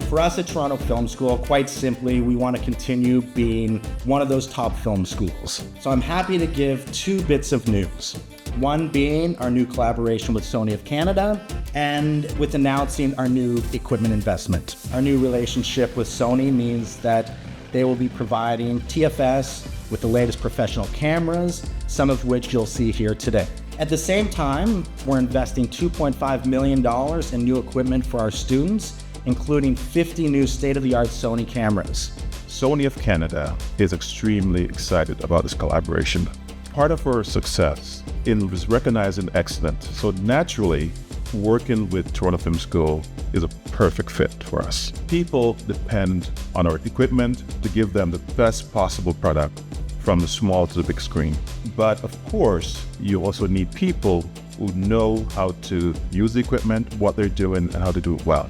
For us at Toronto Film School, quite simply, we want to continue being one of those top film schools. So I'm happy to give 2 bits of news. One being our new collaboration with Sony of Canada, and with announcing our new equipment investment. Our new relationship with Sony means that they will be providing TFS with the latest professional cameras, some of which you'll see here today. At the same time, we're investing $2.5 million in new equipment for our students, including 50 new state-of-the-art Sony cameras. Sony of Canada is extremely excited about this collaboration. Part of our success is recognizing excellence. So naturally, working with Toronto Film School is a perfect fit for us. People depend on our equipment to give them the best possible product from the small to the big screen. But of course, you also need people who know how to use the equipment, what they're doing, and how to do it well.